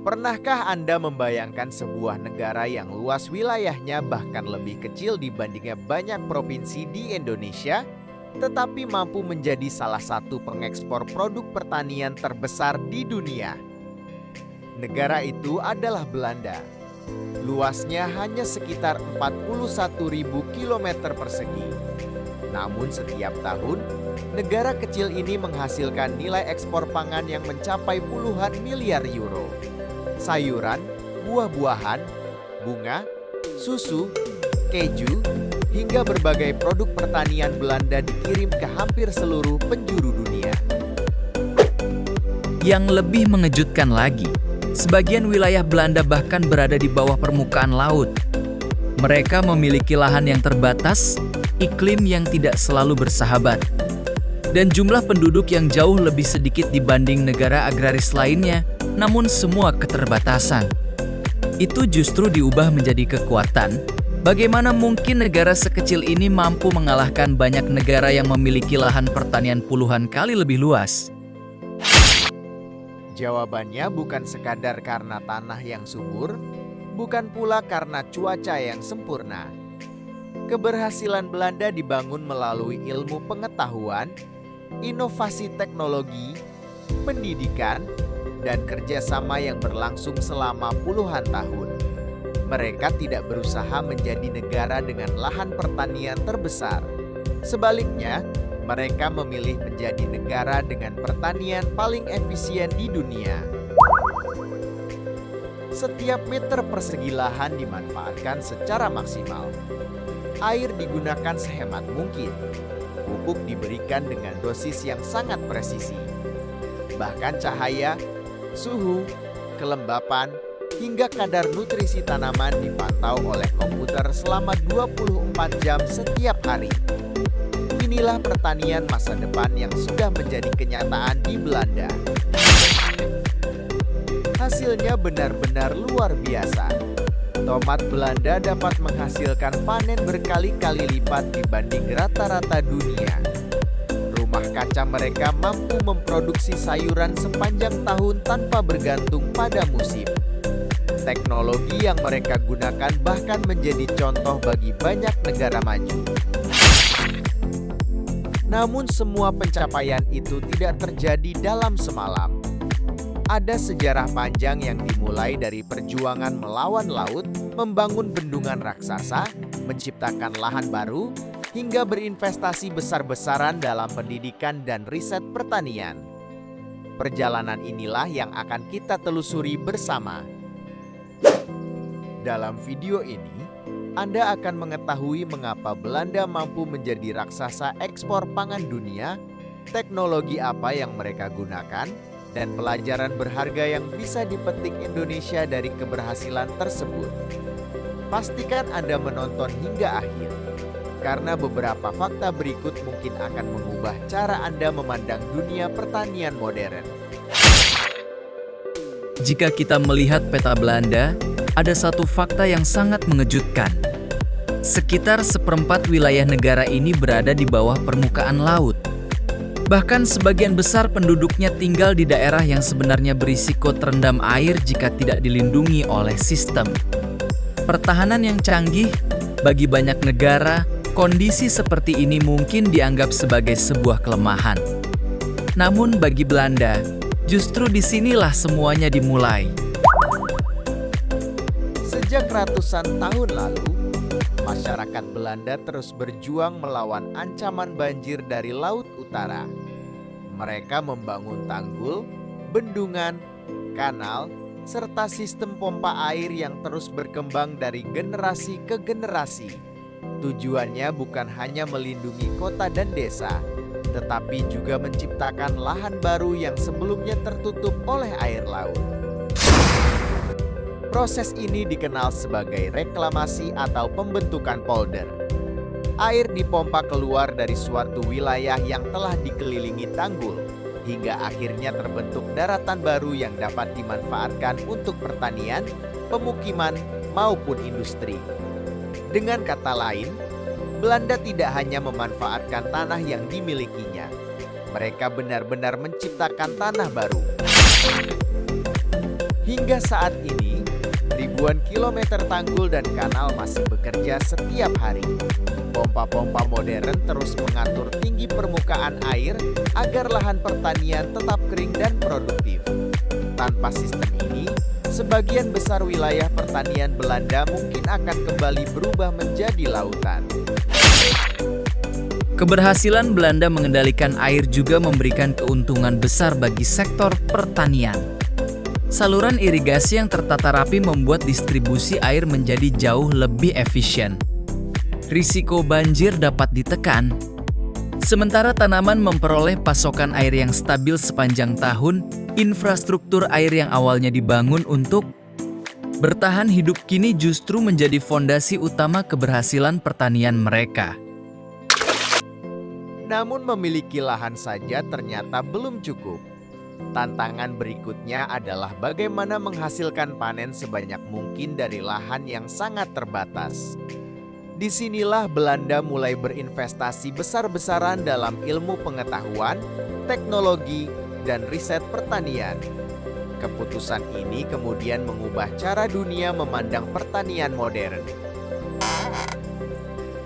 Pernahkah Anda membayangkan sebuah negara yang luas wilayahnya bahkan lebih kecil dibandingnya banyak provinsi di Indonesia, tetapi mampu menjadi salah satu pengekspor produk pertanian terbesar di dunia? Negara itu adalah Belanda. Luasnya hanya sekitar 41.000 km persegi. Namun setiap tahun, negara kecil ini menghasilkan nilai ekspor pangan yang mencapai puluhan miliar euro. Sayuran, buah-buahan, bunga, susu, keju, hingga berbagai produk pertanian Belanda dikirim ke hampir seluruh penjuru dunia. Yang lebih mengejutkan lagi, sebagian wilayah Belanda bahkan berada di bawah permukaan laut. Mereka memiliki lahan yang terbatas, iklim yang tidak selalu bersahabat, dan jumlah penduduk yang jauh lebih sedikit dibanding negara agraris lainnya. Namun semua keterbatasan itu justru diubah menjadi kekuatan. Bagaimana mungkin negara sekecil ini mampu mengalahkan banyak negara yang memiliki lahan pertanian puluhan kali lebih luas? Jawabannya bukan sekadar karena tanah yang subur, bukan pula karena cuaca yang sempurna. Keberhasilan Belanda dibangun melalui ilmu pengetahuan, inovasi teknologi, pendidikan, dan kerjasama yang berlangsung selama puluhan tahun. Mereka tidak berusaha menjadi negara dengan lahan pertanian terbesar. Sebaliknya, mereka memilih menjadi negara dengan pertanian paling efisien di dunia. Setiap meter persegi lahan dimanfaatkan secara maksimal. Air digunakan sehemat mungkin. Pupuk diberikan dengan dosis yang sangat presisi. Bahkan cahaya, suhu, kelembapan, hingga kadar nutrisi tanaman dipantau oleh komputer selama 24 jam setiap hari. Inilah pertanian masa depan yang sudah menjadi kenyataan di Belanda. Hasilnya benar-benar luar biasa. Tomat Belanda dapat menghasilkan panen berkali-kali lipat dibanding rata-rata dunia. Rumah kaca mereka mampu memproduksi sayuran sepanjang tahun tanpa bergantung pada musim. Teknologi yang mereka gunakan bahkan menjadi contoh bagi banyak negara maju. Namun semua pencapaian itu tidak terjadi dalam semalam. Ada sejarah panjang yang dimulai dari perjuangan melawan laut, membangun bendungan raksasa, menciptakan lahan baru, hingga berinvestasi besar-besaran dalam pendidikan dan riset pertanian. Perjalanan inilah yang akan kita telusuri bersama. Dalam video ini, Anda akan mengetahui mengapa Belanda mampu menjadi raksasa ekspor pangan dunia, teknologi apa yang mereka gunakan, dan pelajaran berharga yang bisa dipetik Indonesia dari keberhasilan tersebut. Pastikan Anda menonton hingga akhir, karena beberapa fakta berikut mungkin akan mengubah cara Anda memandang dunia pertanian modern. Jika kita melihat peta Belanda, ada satu fakta yang sangat mengejutkan. Sekitar seperempat wilayah negara ini berada di bawah permukaan laut. Bahkan sebagian besar penduduknya tinggal di daerah yang sebenarnya berisiko terendam air jika tidak dilindungi oleh sistem pertahanan yang canggih. Bagi banyak negara, kondisi seperti ini mungkin dianggap sebagai sebuah kelemahan. Namun bagi Belanda, justru disinilah semuanya dimulai. Sejak ratusan tahun lalu, masyarakat Belanda terus berjuang melawan ancaman banjir dari Laut Utara. Mereka membangun tanggul, bendungan, kanal, serta sistem pompa air yang terus berkembang dari generasi ke generasi. Tujuannya bukan hanya melindungi kota dan desa, tetapi juga menciptakan lahan baru yang sebelumnya tertutup oleh air laut. Proses ini dikenal sebagai reklamasi atau pembentukan polder. Air dipompa keluar dari suatu wilayah yang telah dikelilingi tanggul, hingga akhirnya terbentuk daratan baru yang dapat dimanfaatkan untuk pertanian, pemukiman, maupun industri. Dengan kata lain, Belanda tidak hanya memanfaatkan tanah yang dimilikinya, mereka benar-benar menciptakan tanah baru. Hingga saat ini, ribuan kilometer tanggul dan kanal masih bekerja setiap hari. Pompa-pompa modern terus mengatur tinggi permukaan air agar lahan pertanian tetap kering dan produktif. Tanpa sistem ini, sebagian besar wilayah pertanian Belanda mungkin akan kembali berubah menjadi lautan. Keberhasilan Belanda mengendalikan air juga memberikan keuntungan besar bagi sektor pertanian. Saluran irigasi yang tertata rapi membuat distribusi air menjadi jauh lebih efisien. Risiko banjir dapat ditekan, sementara tanaman memperoleh pasokan air yang stabil sepanjang tahun. Infrastruktur air yang awalnya dibangun untuk bertahan hidup kini justru menjadi fondasi utama keberhasilan pertanian mereka. Namun memiliki lahan saja ternyata belum cukup. Tantangan berikutnya adalah bagaimana menghasilkan panen sebanyak mungkin dari lahan yang sangat terbatas. Disinilah Belanda mulai berinvestasi besar-besaran dalam ilmu pengetahuan, teknologi, dan riset pertanian. Keputusan ini kemudian mengubah cara dunia memandang pertanian modern.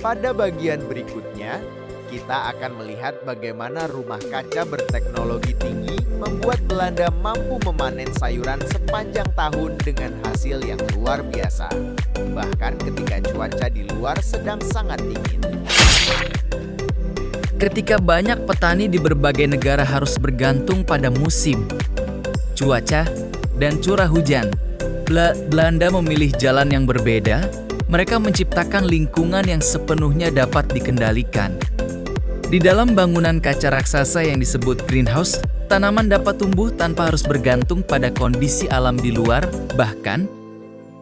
Pada bagian berikutnya, kita akan melihat bagaimana rumah kaca berteknologi tinggi membuat Belanda mampu memanen sayuran sepanjang tahun dengan hasil yang luar biasa, bahkan ketika cuaca di luar sedang sangat dingin. Ketika banyak petani di berbagai negara harus bergantung pada musim, cuaca, dan curah hujan, Belanda memilih jalan yang berbeda. Mereka menciptakan lingkungan yang sepenuhnya dapat dikendalikan. Di dalam bangunan kaca raksasa yang disebut greenhouse, tanaman dapat tumbuh tanpa harus bergantung pada kondisi alam di luar. Bahkan,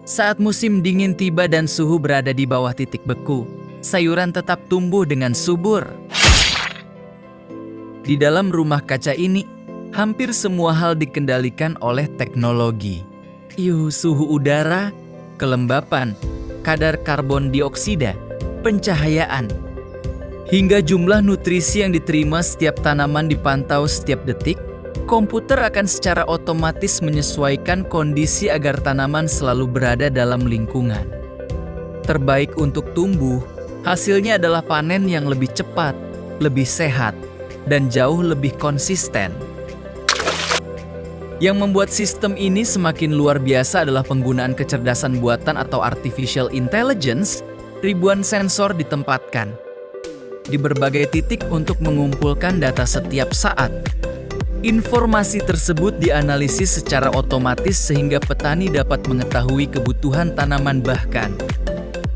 saat musim dingin tiba dan suhu berada di bawah titik beku, sayuran tetap tumbuh dengan subur. Di dalam rumah kaca ini, hampir semua hal dikendalikan oleh teknologi. Suhu udara, kelembapan, kadar karbon dioksida, pencahayaan, hingga jumlah nutrisi yang diterima setiap tanaman dipantau setiap detik. Komputer akan secara otomatis menyesuaikan kondisi agar tanaman selalu berada dalam lingkungan terbaik untuk tumbuh. Hasilnya adalah panen yang lebih cepat, lebih sehat, dan jauh lebih konsisten. Yang membuat sistem ini semakin luar biasa adalah penggunaan kecerdasan buatan atau artificial intelligence. Ribuan sensor ditempatkan di berbagai titik untuk mengumpulkan data setiap saat. Informasi tersebut dianalisis secara otomatis sehingga petani dapat mengetahui kebutuhan tanaman bahkan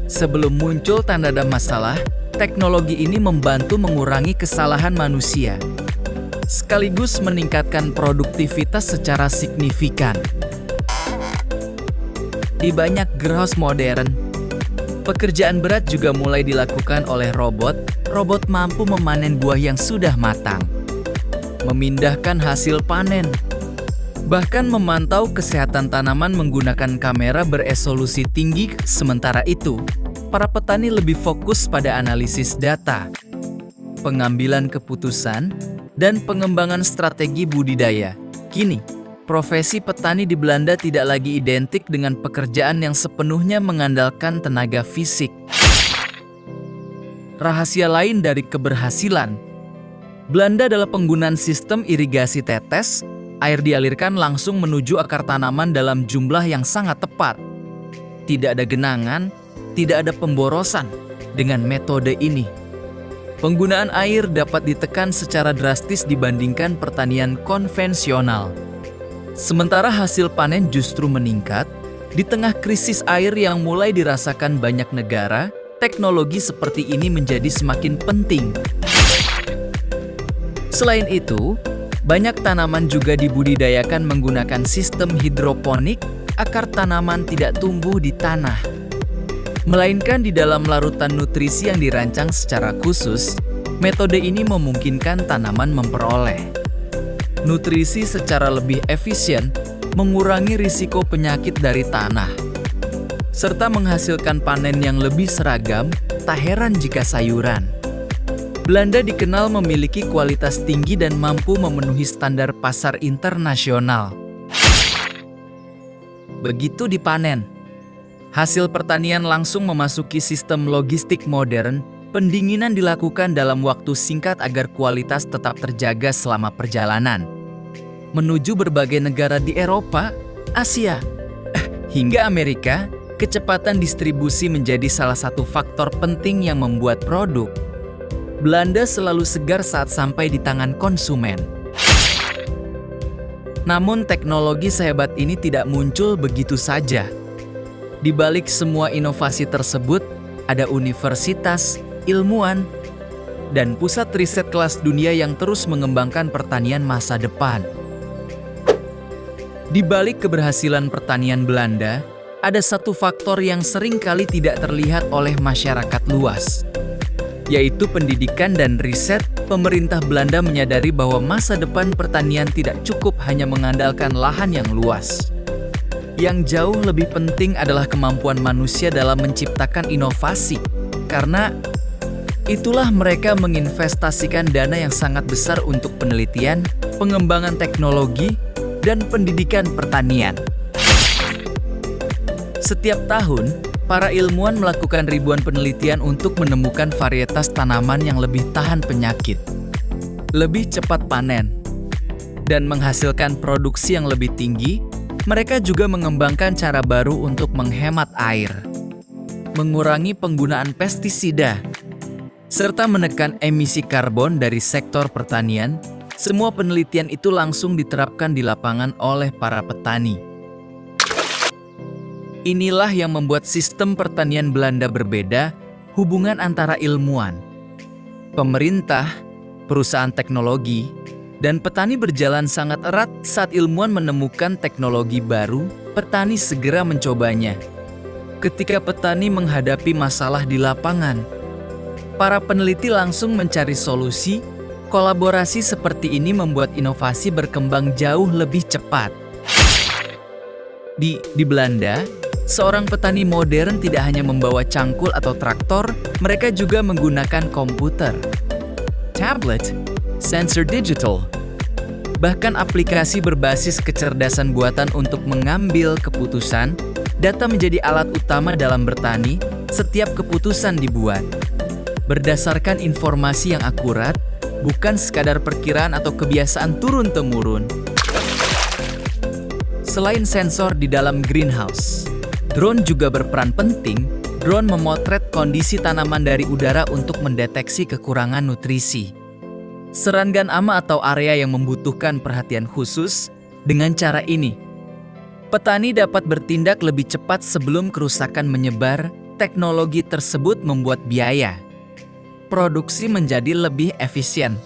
sebelum muncul tanda masalah. Teknologi ini membantu mengurangi kesalahan manusia, sekaligus meningkatkan produktivitas secara signifikan. Di banyak greenhouse modern, pekerjaan berat juga mulai dilakukan oleh robot. Robot mampu memanen buah yang sudah matang, memindahkan hasil panen, bahkan memantau kesehatan tanaman menggunakan kamera beresolusi tinggi. Sementara itu, para petani lebih fokus pada analisis data, pengambilan keputusan, dan pengembangan strategi budidaya. Kini, profesi petani di Belanda tidak lagi identik dengan pekerjaan yang sepenuhnya mengandalkan tenaga fisik. Rahasia lain dari keberhasilan Belanda adalah penggunaan sistem irigasi tetes. Air dialirkan langsung menuju akar tanaman dalam jumlah yang sangat tepat. Tidak ada genangan, tidak ada pemborosan. Dengan metode ini, penggunaan air dapat ditekan secara drastis dibandingkan pertanian konvensional. Sementara hasil panen justru meningkat. Di tengah krisis air yang mulai dirasakan banyak negara, teknologi seperti ini menjadi semakin penting. Selain itu, banyak tanaman juga dibudidayakan menggunakan sistem hidroponik. Akar tanaman tidak tumbuh di tanah, melainkan di dalam larutan nutrisi yang dirancang secara khusus. Metode ini memungkinkan tanaman memperoleh nutrisi secara lebih efisien, mengurangi risiko penyakit dari tanah, serta menghasilkan panen yang lebih seragam. Tak heran jika sayuran Belanda dikenal memiliki kualitas tinggi dan mampu memenuhi standar pasar internasional. Begitu dipanen, hasil pertanian langsung memasuki sistem logistik modern. Pendinginan dilakukan dalam waktu singkat agar kualitas tetap terjaga selama perjalanan menuju berbagai negara di Eropa, Asia, hingga Amerika. Kecepatan distribusi menjadi salah satu faktor penting yang membuat produk Belanda selalu segar saat sampai di tangan konsumen. Namun teknologi sehebat ini tidak muncul begitu saja. Di balik semua inovasi tersebut, ada universitas, ilmuwan, dan pusat riset kelas dunia yang terus mengembangkan pertanian masa depan. Di balik keberhasilan pertanian Belanda, ada satu faktor yang sering kali tidak terlihat oleh masyarakat luas, yaitu pendidikan dan riset. Pemerintah Belanda menyadari bahwa masa depan pertanian tidak cukup hanya mengandalkan lahan yang luas. Yang jauh lebih penting adalah kemampuan manusia dalam menciptakan inovasi, karena itulah mereka menginvestasikan dana yang sangat besar untuk penelitian, pengembangan teknologi, dan pendidikan pertanian. Setiap tahun, para ilmuwan melakukan ribuan penelitian untuk menemukan varietas tanaman yang lebih tahan penyakit, lebih cepat panen, dan menghasilkan produksi yang lebih tinggi. Mereka juga mengembangkan cara baru untuk menghemat air, mengurangi penggunaan pestisida, serta menekan emisi karbon dari sektor pertanian. Semua penelitian itu langsung diterapkan di lapangan oleh para petani. Inilah yang membuat sistem pertanian Belanda berbeda. Hubungan antara ilmuwan, pemerintah, perusahaan teknologi, dan petani berjalan sangat erat. Saat ilmuwan menemukan teknologi baru, petani segera mencobanya. Ketika petani menghadapi masalah di lapangan, para peneliti langsung mencari solusi. Kolaborasi seperti ini membuat inovasi berkembang jauh lebih cepat. Di Belanda, seorang petani modern tidak hanya membawa cangkul atau traktor, mereka juga menggunakan komputer, tablet, sensor digital, bahkan aplikasi berbasis kecerdasan buatan untuk mengambil keputusan. Data menjadi alat utama dalam bertani. Setiap keputusan dibuat berdasarkan informasi yang akurat, bukan sekadar perkiraan atau kebiasaan turun-temurun. Selain sensor di dalam greenhouse, drone juga berperan penting. Drone memotret kondisi tanaman dari udara untuk mendeteksi kekurangan nutrisi, serangga hama atau area yang membutuhkan perhatian khusus. Dengan cara ini, petani dapat bertindak lebih cepat sebelum kerusakan menyebar. Teknologi tersebut membuat biaya produksi menjadi lebih efisien.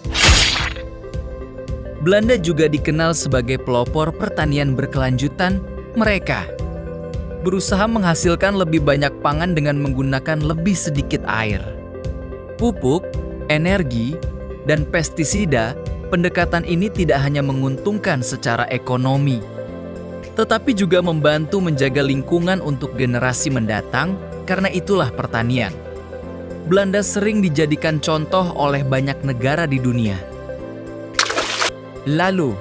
Belanda juga dikenal sebagai pelopor pertanian berkelanjutan. Mereka berusaha menghasilkan lebih banyak pangan dengan menggunakan lebih sedikit air, pupuk, energi, dan pestisida. Pendekatan ini tidak hanya menguntungkan secara ekonomi, tetapi juga membantu menjaga lingkungan untuk generasi mendatang. Karena itulah pertanian Belanda sering dijadikan contoh oleh banyak negara di dunia. Lalu,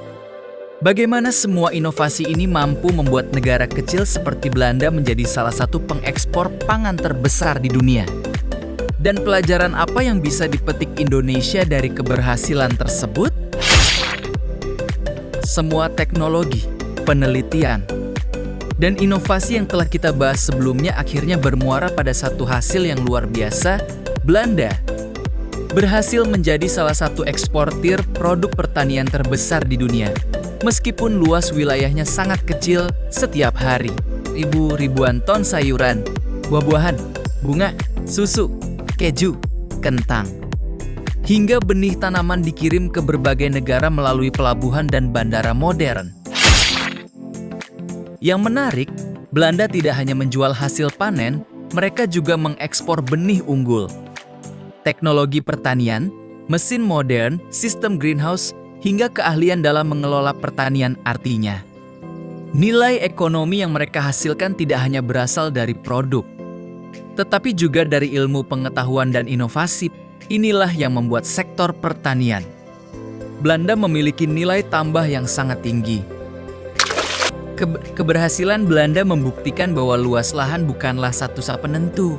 bagaimana semua inovasi ini mampu membuat negara kecil seperti Belanda menjadi salah satu pengekspor pangan terbesar di dunia? Dan pelajaran apa yang bisa dipetik Indonesia dari keberhasilan tersebut? Semua teknologi, penelitian, dan inovasi yang telah kita bahas sebelumnya akhirnya bermuara pada satu hasil yang luar biasa. Belanda berhasil menjadi salah satu eksportir produk pertanian terbesar di dunia. Meskipun luas wilayahnya sangat kecil, setiap hari ribuan ton sayuran, buah-buahan, bunga, susu, keju, kentang, hingga benih tanaman dikirim ke berbagai negara melalui pelabuhan dan bandara modern. Yang menarik, Belanda tidak hanya menjual hasil panen, mereka juga mengekspor benih unggul, teknologi pertanian, mesin modern, sistem greenhouse, hingga keahlian dalam mengelola pertanian. Artinya, nilai ekonomi yang mereka hasilkan tidak hanya berasal dari produk, tetapi juga dari ilmu pengetahuan dan inovasi. Inilah yang membuat sektor pertanian Belanda memiliki nilai tambah yang sangat tinggi. Keberhasilan Belanda membuktikan bahwa luas lahan bukanlah satu-satunya penentu.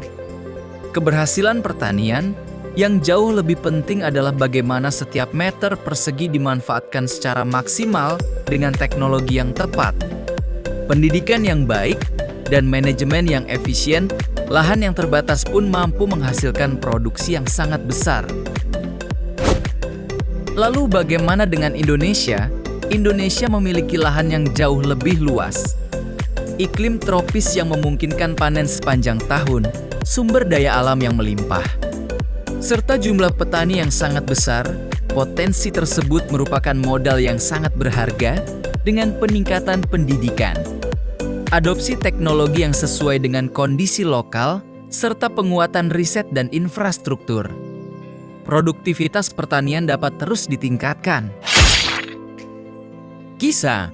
Keberhasilan pertanian yang jauh lebih penting adalah bagaimana setiap meter persegi dimanfaatkan secara maksimal dengan teknologi yang tepat, pendidikan yang baik, dan manajemen yang efisien. Lahan yang terbatas pun mampu menghasilkan produksi yang sangat besar. Lalu bagaimana dengan Indonesia? Indonesia memiliki lahan yang jauh lebih luas. Iklim tropis yang memungkinkan panen sepanjang tahun, sumber daya alam yang melimpah, serta jumlah petani yang sangat besar. Potensi tersebut merupakan modal yang sangat berharga dengan peningkatan pendidikan, adopsi teknologi yang sesuai dengan kondisi lokal, serta penguatan riset dan infrastruktur. Produktivitas pertanian dapat terus ditingkatkan. Kisah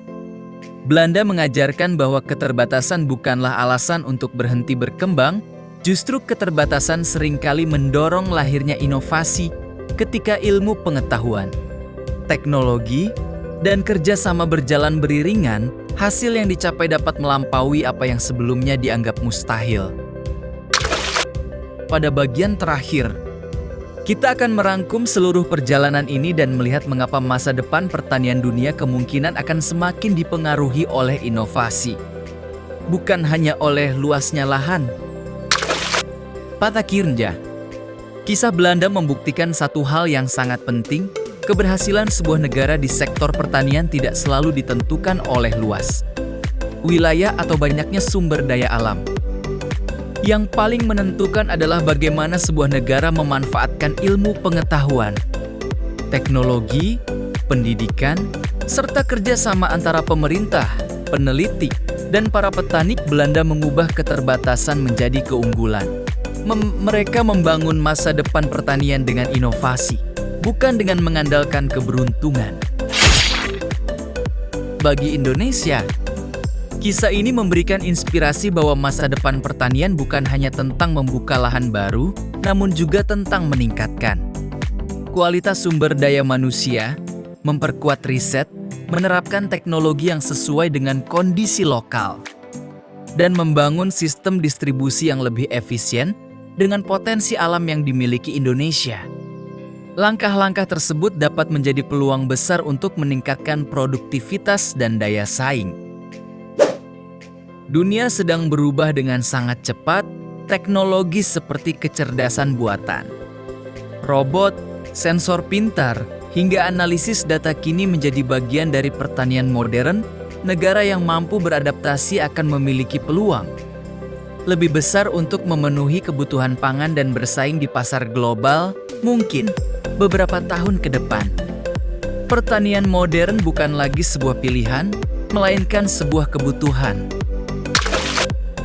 Belanda mengajarkan bahwa keterbatasan bukanlah alasan untuk berhenti berkembang, justru keterbatasan seringkali mendorong lahirnya inovasi ketika ilmu pengetahuan, teknologi, dan kerjasama berjalan beriringan, hasil yang dicapai dapat melampaui apa yang sebelumnya dianggap mustahil. Pada bagian terakhir, kita akan merangkum seluruh perjalanan ini dan melihat mengapa masa depan pertanian dunia kemungkinan akan semakin dipengaruhi oleh inovasi, bukan hanya oleh luasnya lahan. Pada akhirnya, kisah Belanda membuktikan satu hal yang sangat penting: keberhasilan sebuah negara di sektor pertanian tidak selalu ditentukan oleh luas, wilayah, atau banyaknya sumber daya alam. Yang paling menentukan adalah bagaimana sebuah negara memanfaatkan ilmu pengetahuan, teknologi, pendidikan, serta kerjasama antara pemerintah, peneliti, dan para petani. Belanda mengubah keterbatasan menjadi keunggulan. Mereka membangun masa depan pertanian dengan inovasi, bukan dengan mengandalkan keberuntungan. Bagi Indonesia, kisah ini memberikan inspirasi bahwa masa depan pertanian bukan hanya tentang membuka lahan baru, namun juga tentang meningkatkan kualitas sumber daya manusia, memperkuat riset, menerapkan teknologi yang sesuai dengan kondisi lokal, dan membangun sistem distribusi yang lebih efisien dengan potensi alam yang dimiliki Indonesia. Langkah-langkah tersebut dapat menjadi peluang besar untuk meningkatkan produktivitas dan daya saing. Dunia sedang berubah dengan sangat cepat. Teknologi seperti kecerdasan buatan, robot, sensor pintar, hingga analisis data kini menjadi bagian dari pertanian modern. Negara yang mampu beradaptasi akan memiliki peluang lebih besar untuk memenuhi kebutuhan pangan dan bersaing di pasar global, mungkin beberapa tahun ke depan. Pertanian modern bukan lagi sebuah pilihan, melainkan sebuah kebutuhan.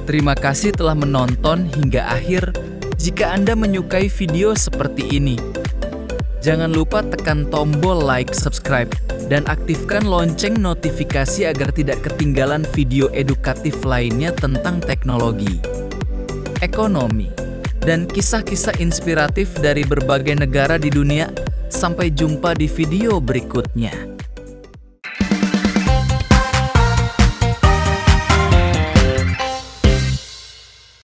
Terima kasih telah menonton hingga akhir. Jika Anda menyukai video seperti ini, jangan lupa tekan tombol like, subscribe, dan aktifkan lonceng notifikasi agar tidak ketinggalan video edukatif lainnya tentang teknologi, ekonomi, dan kisah-kisah inspiratif dari berbagai negara di dunia. Sampai jumpa di video berikutnya.